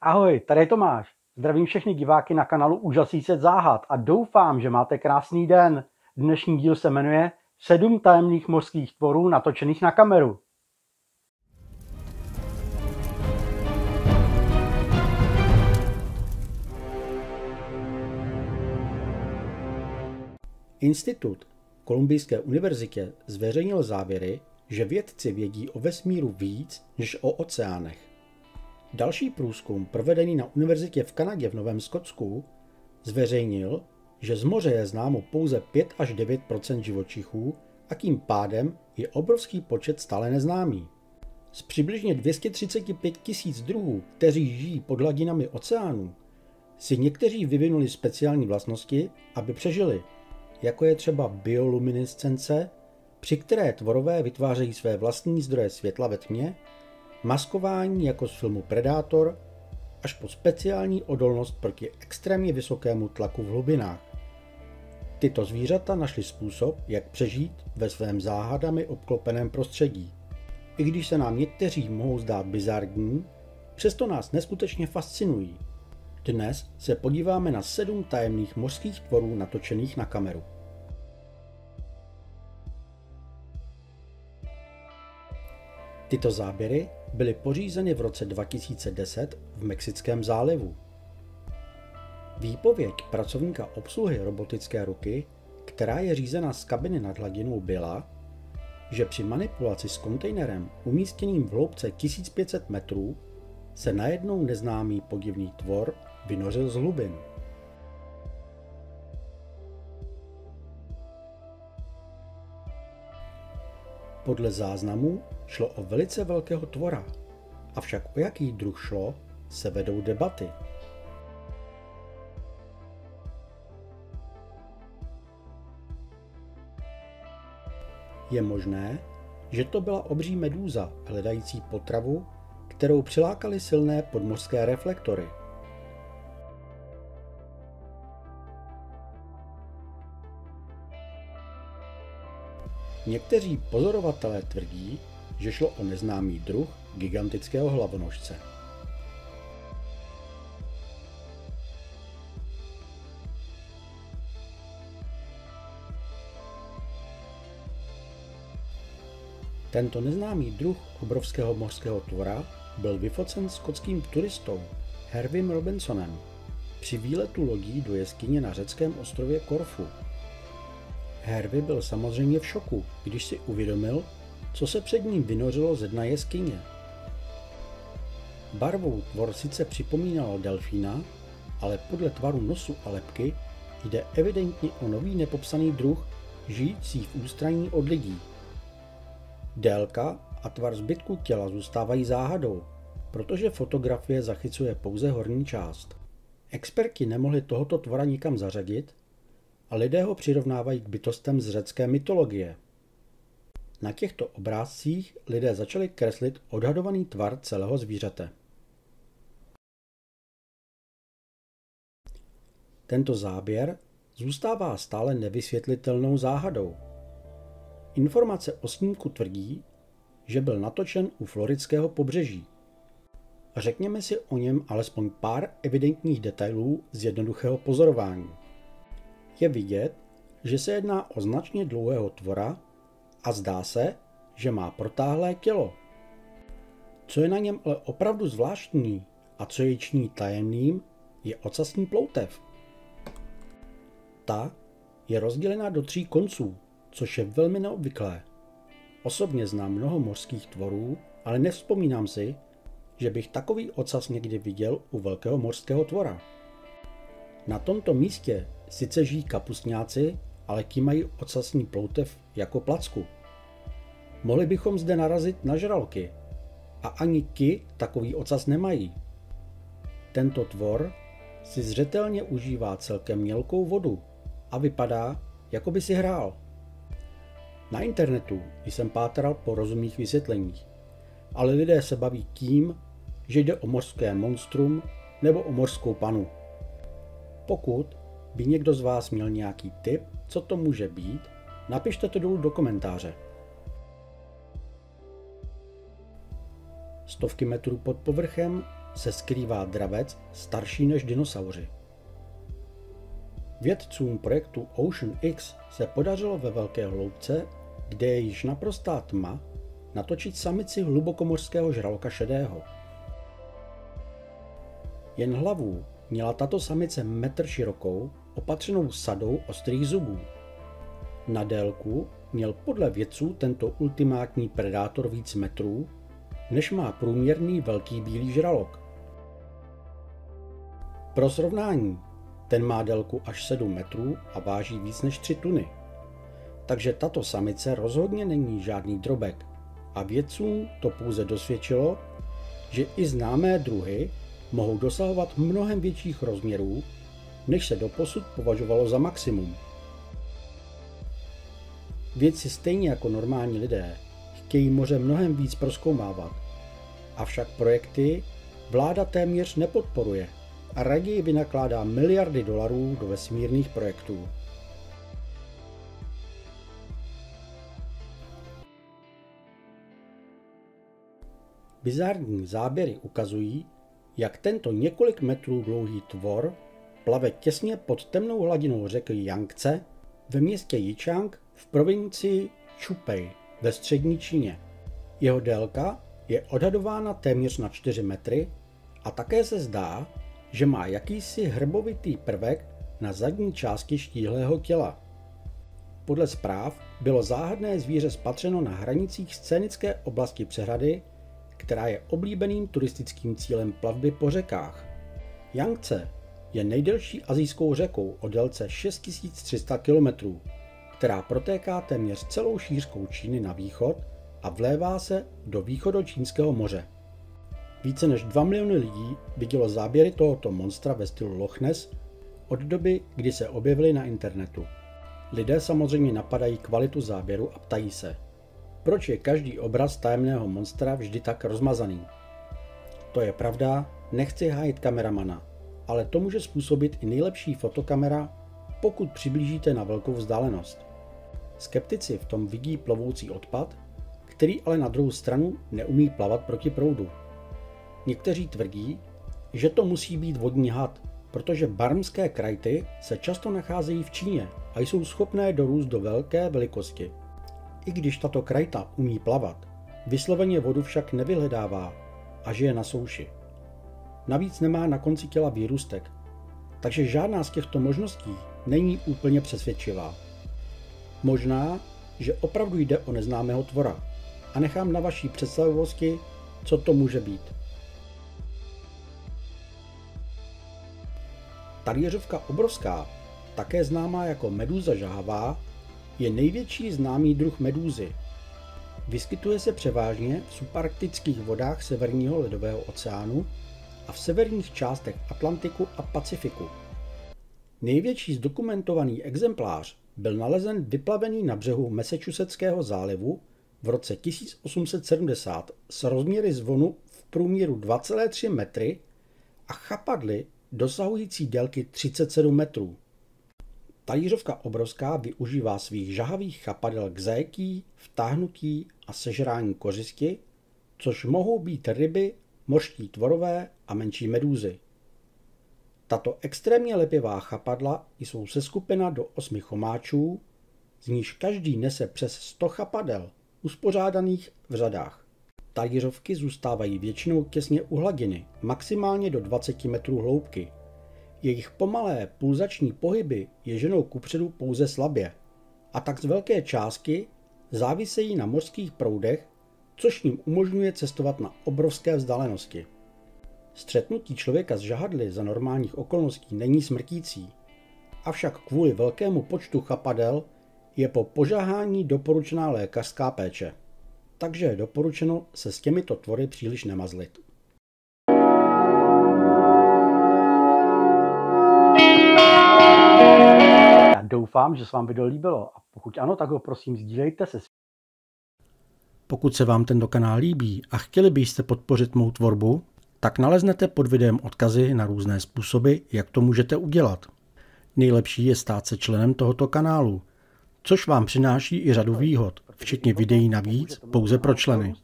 Ahoj, tady je Tomáš. Zdravím všechny diváky na kanálu Úžasný svět záhad a doufám, že máte krásný den. Dnešní díl se jmenuje 7 tajemných mořských tvorů natočených na kameru. Institut Kolumbijské univerzitě zveřejnil závěry, že vědci vědí o vesmíru víc než o oceánech. Další průzkum, provedený na univerzitě v Kanadě v Novém Skotsku, zveřejnil, že z moře je známo pouze 5 až 9 živočichů a tím pádem je obrovský počet stále neznámý. Z přibližně 235 000 druhů, kteří žijí pod hladinami oceánů, si někteří vyvinuli speciální vlastnosti, aby přežili, jako je třeba bioluminescence, při které tvorové vytvářejí své vlastní zdroje světla ve tmě, maskování jako z filmu Predátor, až po speciální odolnost proti extrémně vysokému tlaku v hlubinách. Tyto zvířata našly způsob, jak přežít ve svém záhadami obklopeném prostředí. I když se nám někteří mohou zdát bizarní, přesto nás neskutečně fascinují. Dnes se podíváme na 7 tajemných mořských tvorů natočených na kameru. Tyto záběry byly pořízeny v roce 2010 v Mexickém zálivu. Výpověď pracovníka obsluhy robotické ruky, která je řízena z kabiny nad hladinou, byla, že při manipulaci s kontejnerem umístěným v hloubce 1500 metrů se najednou neznámý podivný tvor vynořil z hlubin. Podle záznamů šlo o velice velkého tvora, avšak o jaký druh šlo, se vedou debaty. Je možné, že to byla obří medúza hledající potravu, kterou přilákaly silné podmořské reflektory. Někteří pozorovatelé tvrdí, že šlo o neznámý druh gigantického hlavonožce. Tento neznámý druh obrovského mořského tvora byl vyfocen skotským turistou Hervym Robinsonem při výletu lodí do jeskyně na řeckém ostrově Korfu. Hervy byl samozřejmě v šoku, když si uvědomil, co se před ním vynořilo ze dna jeskyně. Barvou tvor sice připomínal delfína, ale podle tvaru nosu a lebky jde evidentně o nový nepopsaný druh, žijící v ústraní od lidí. Délka a tvar zbytku těla zůstávají záhadou, protože fotografie zachycuje pouze horní část. Experti nemohli tohoto tvora nikam zařadit a lidé ho přirovnávají k bytostem z řecké mytologie. Na těchto obrázcích lidé začali kreslit odhadovaný tvar celého zvířete. Tento záběr zůstává stále nevysvětlitelnou záhadou. Informace o snímku tvrdí, že byl natočen u floridského pobřeží. Řekněme si o něm alespoň pár evidentních detailů z jednoduchého pozorování. Je vidět, že se jedná o značně dlouhého tvora a zdá se, že má protáhlé tělo. Co je na něm ale opravdu zvláštní a co je činí tajemným, je ocasní ploutev. Ta je rozdělena do 3 konců, což je velmi neobvyklé. Osobně znám mnoho mořských tvorů, ale nevzpomínám si, že bych takový ocas někdy viděl u velkého mořského tvora. Na tomto místě sice žijí kapusňáci, ale ti mají ocasní ploutev jako placku. Mohli bychom zde narazit na žraloky, a ani ti takový ocas nemají. Tento tvor si zřetelně užívá celkem mělkou vodu a vypadá, jako by si hrál. Na internetu jsem pátral po rozumných vysvětleních, ale lidé se baví tím, že jde o mořské monstrum nebo o mořskou panu. Pokud by někdo z vás měl nějaký tip, co to může být, napište to dolů do komentáře. Stovky metrů pod povrchem se skrývá dravec starší než dinosauři. Vědcům projektu Ocean X se podařilo ve velké hloubce, kde je již naprostá tma, natočit samici hlubokomořského žraloka šedého. Jen hlavu měla tato samice metr širokou, opatřenou sadou ostrých zubů. Na délku měl podle vědců tento ultimátní predátor víc metrů, než má průměrný velký bílý žralok. Pro srovnání, ten má délku až 7 metrů a váží víc než 3 tuny. Takže tato samice rozhodně není žádný drobek a vědcům to pouze dosvědčilo, že i známé druhy mohou dosahovat mnohem větších rozměrů, než se doposud považovalo za maximum. Vědci stejně jako normální lidé chtějí moře mnohem víc prozkoumávat, avšak projekty vláda téměř nepodporuje a raději vynakládá miliardy dolarů do vesmírných projektů. Bizarní záběry ukazují, jak tento několik metrů dlouhý tvor plave těsně pod temnou hladinou řeky Jangtze ve městě Jičang v provincii Čupej ve střední Číně. Jeho délka je odhadována téměř na 4 metry a také se zdá, že má jakýsi hrbovitý prvek na zadní části štíhlého těla. Podle zpráv bylo záhadné zvíře spatřeno na hranicích scénické oblasti přehrady, která je oblíbeným turistickým cílem plavby po řekách. Jangtze je nejdelší asijskou řekou o délce 6300 km, která protéká téměř celou šířkou Číny na východ a vlévá se do východočínského moře. Více než 2 miliony lidí vidělo záběry tohoto monstra ve stylu Loch Ness od doby, kdy se objevily na internetu. Lidé samozřejmě napadají kvalitu záběru a ptají se, proč je každý obraz tajemného monstra vždy tak rozmazaný. To je pravda, nechci hájit kameramana, ale to může způsobit i nejlepší fotokamera, pokud přiblížíte na velkou vzdálenost. Skeptici v tom vidí plovoucí odpad, který ale na druhou stranu neumí plavat proti proudu. Někteří tvrdí, že to musí být vodní had, protože barmské krajty se často nacházejí v Číně a jsou schopné dorůst do velké velikosti. I když tato krajta umí plavat, vysloveně vodu však nevyhledává a žije na souši. Navíc nemá na konci těla výrůstek, takže žádná z těchto možností není úplně přesvědčivá. Možná, že opravdu jde o neznámého tvora a nechám na vaší představivosti, co to může být. Talířovka obrovská, také známá jako medúza žahavá, je největší známý druh medúzy. Vyskytuje se převážně v subarktických vodách Severního ledového oceánu a v severních částech Atlantiku a Pacifiku. Největší zdokumentovaný exemplář byl nalezen vyplavený na břehu Massachusettského zálivu v roce 1870 s rozměry zvonu v průměru 2,3 metry a chapadly dosahující délky 37 metrů. Talířovka obrovská využívá svých žahavých chapadel k zajetí, vtáhnutí a sežrání kořisti, což mohou být ryby, mořští tvorové a menší medúzy. Tato extrémně lepivá chapadla jsou seskupena do 8 chomáčů, z níž každý nese přes 100 chapadel, uspořádaných v řadách. Talířovky zůstávají většinou těsně u hladiny, maximálně do 20 metrů hloubky. Jejich pomalé pulzační pohyby je ženou kupředu pouze slabě a tak z velké částky závisejí na mořských proudech, což jim umožňuje cestovat na obrovské vzdálenosti. Střetnutí člověka s žahadly za normálních okolností není smrtící, avšak kvůli velkému počtu chapadel je po požahání doporučená lékařská péče. Takže je doporučeno se s těmito tvory příliš nemazlit. Já doufám, že se vám video líbilo a pokud ano, tak ho prosím sdílejte se. Pokud se vám tento kanál líbí a chtěli byste podpořit mou tvorbu, tak naleznete pod videem odkazy na různé způsoby, jak to můžete udělat. Nejlepší je stát se členem tohoto kanálu, což vám přináší i řadu výhod, včetně videí navíc pouze pro členy.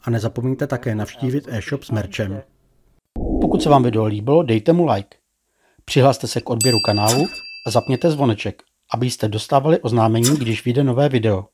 A nezapomeňte také navštívit e-shop s merchem. Pokud se vám video líbilo, dejte mu like. Přihlaste se k odběru kanálu a zapněte zvoneček, abyste dostávali oznámení, když vyjde nové video.